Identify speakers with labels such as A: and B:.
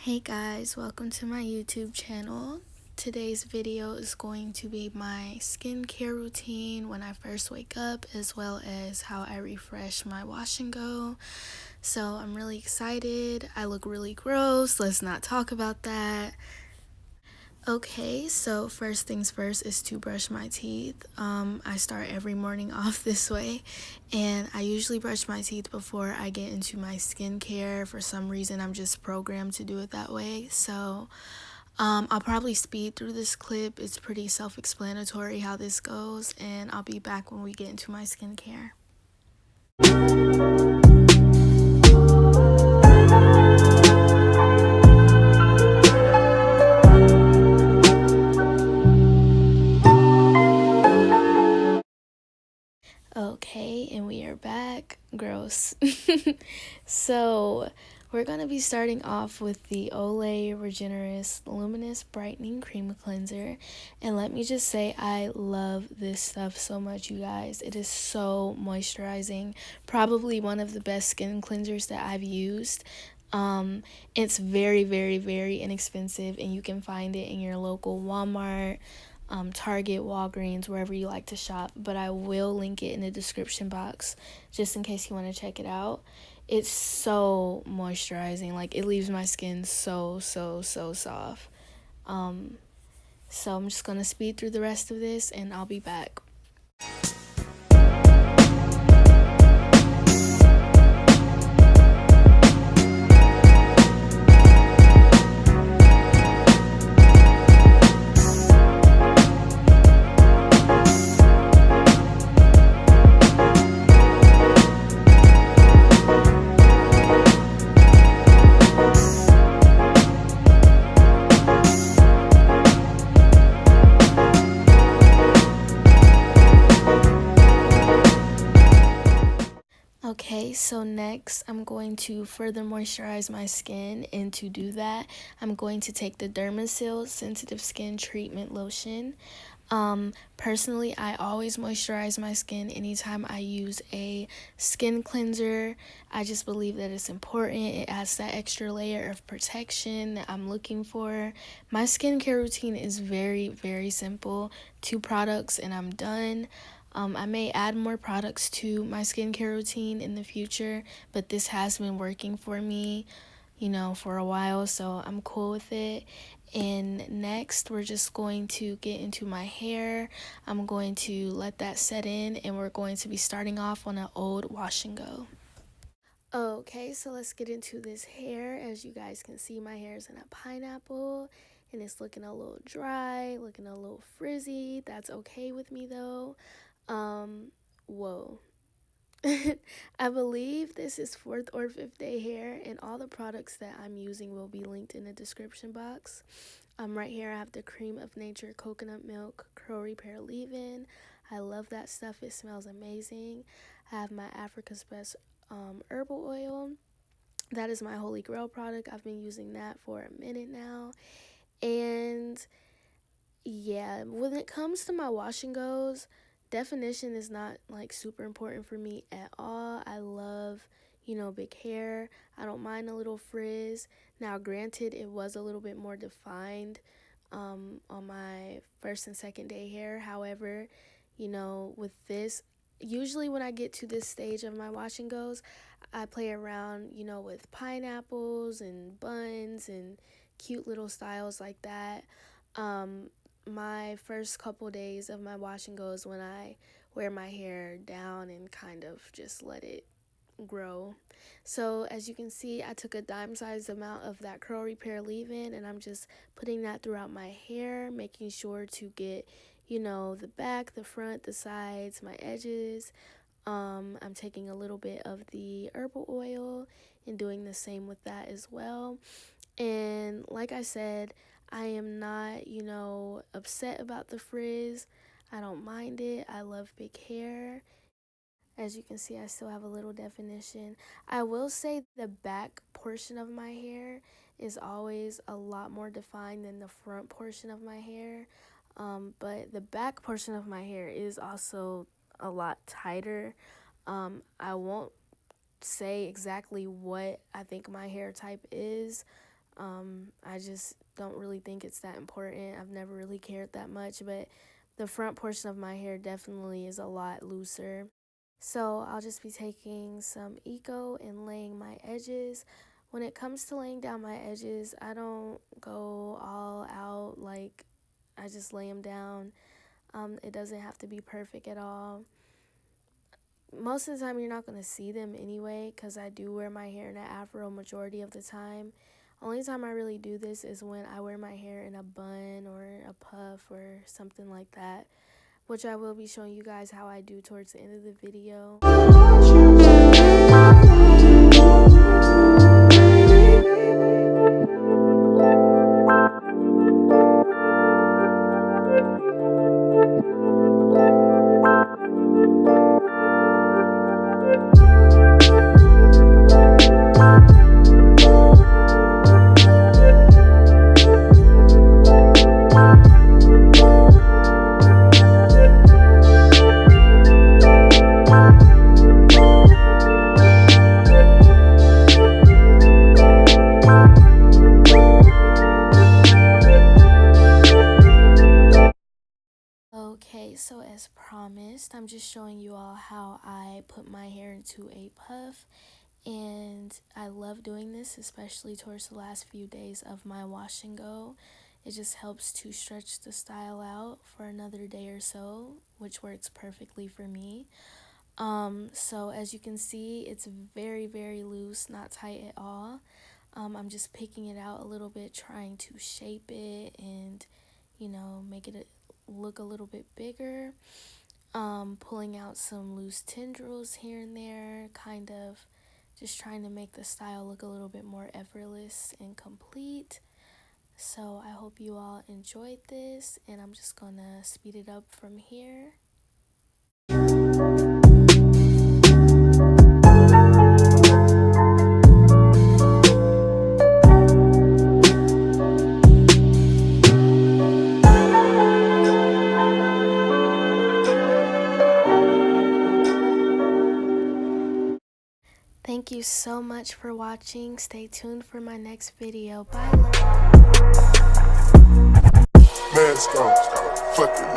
A: Hey guys, welcome to my YouTube channel. Today's video is going to be my skincare routine when I first wake up, as well as how I refresh my wash and go. So I'm really excited. I look really gross. Let's not talk about that. Okay, so first things first is to brush my teeth. I start every morning off this way, and I usually brush my teeth before I get into my skincare. For some reason, I'm just programmed to do it that way. So I'll probably speed through this clip. It's pretty self-explanatory how this goes, and I'll be back when we get into my skincare. Okay, and we are back. Gross. So, we're going to be starting off with the Olay Regenerist Luminous Brightening Cream Cleanser. And let me just say, I love this stuff so much, you guys. It is so moisturizing. Probably one of the best skin cleansers that I've used. It's very, very, very inexpensive, and you can find it in your local Walmart, Target, Walgreens, wherever you like to shop, but I will link it in the description box just in case you want to check it out. It's so moisturizing. Like, it leaves my skin so soft. So I'm just gonna speed through the rest of this and I'll be back. Okay, so next I'm going to further moisturize my skin, and to do that, I'm going to take the Dermasil Sensitive Skin Treatment Lotion. Personally, I always moisturize my skin anytime I use a skin cleanser. I just believe that it's important. It adds that extra layer of protection that I'm looking for. My skincare routine is very, very simple. 2 products and I'm done. I may add more products to my skincare routine in the future, but this has been working for me, for a while, so I'm cool with it. And next, we're just going to get into my hair. I'm going to let that set in, and we're going to be starting off on an old wash and go. Okay, so let's get into this hair. As you guys can see, my hair is in a pineapple, and it's looking a little dry, looking a little frizzy. That's okay with me, though. Whoa. I believe this is 4th or 5th day hair, and all the products that I'm using will be linked in the description box. Right here I have the Cream of Nature Coconut Milk Curl Repair Leave-In. I love that stuff. It smells amazing. I have my Africa's Best Herbal Oil. That is my holy grail product. I've been using that for a minute now. And yeah, when it comes to my wash and goes, definition is not like super important for me at all. I love, big hair. I don't mind a little frizz. Now, granted, it was a little bit more defined on my 1st and 2nd day hair. However, with this, usually when I get to this stage of my wash and goes, I play around, with pineapples and buns and cute little styles like that. My first couple days of my wash and goes when I wear my hair down and kind of just let it grow. So as you can see, I took a dime-sized amount of that curl repair leave-in, and I'm just putting that throughout my hair, making sure to get, the back, the front, the sides, my edges. I'm taking a little bit of the herbal oil and doing the same with that as well. And like I said, I am not, upset about the frizz. I don't mind it. I love big hair. As you can see, I still have a little definition. I will say the back portion of my hair is always a lot more defined than the front portion of my hair. But the back portion of my hair is also a lot tighter. I won't say exactly what I think my hair type is, I just don't really think it's that important. I've never really cared that much, but the front portion of my hair definitely is a lot looser. So I'll just be taking some Eco and laying my edges. When it comes to laying down my edges, I don't go all out, like I just lay them down. It doesn't have to be perfect at all. Most of the time you're not going to see them anyway, because I do wear my hair in an afro majority of the time. Only time I really do this is when I wear my hair in a bun or a puff or something like that, which I will be showing you guys how I do towards the end of the video. Okay, so as promised, I'm just showing you all how I put my hair into a puff, and I love doing this, especially towards the last few days of my wash and go. It just helps to stretch the style out for another day or so, which works perfectly for me. So as you can see, it's very, very loose, not tight at all. I'm just picking it out a little bit, trying to shape it and, make it look a little bit bigger. Pulling out some loose tendrils here and there, kind of just trying to make the style look a little bit more effortless and complete. So I hope you all enjoyed this, and I'm just gonna speed it up from here. Thank you so much for watching. Stay tuned for my next video. Bye.
B: Mask on, fuck it.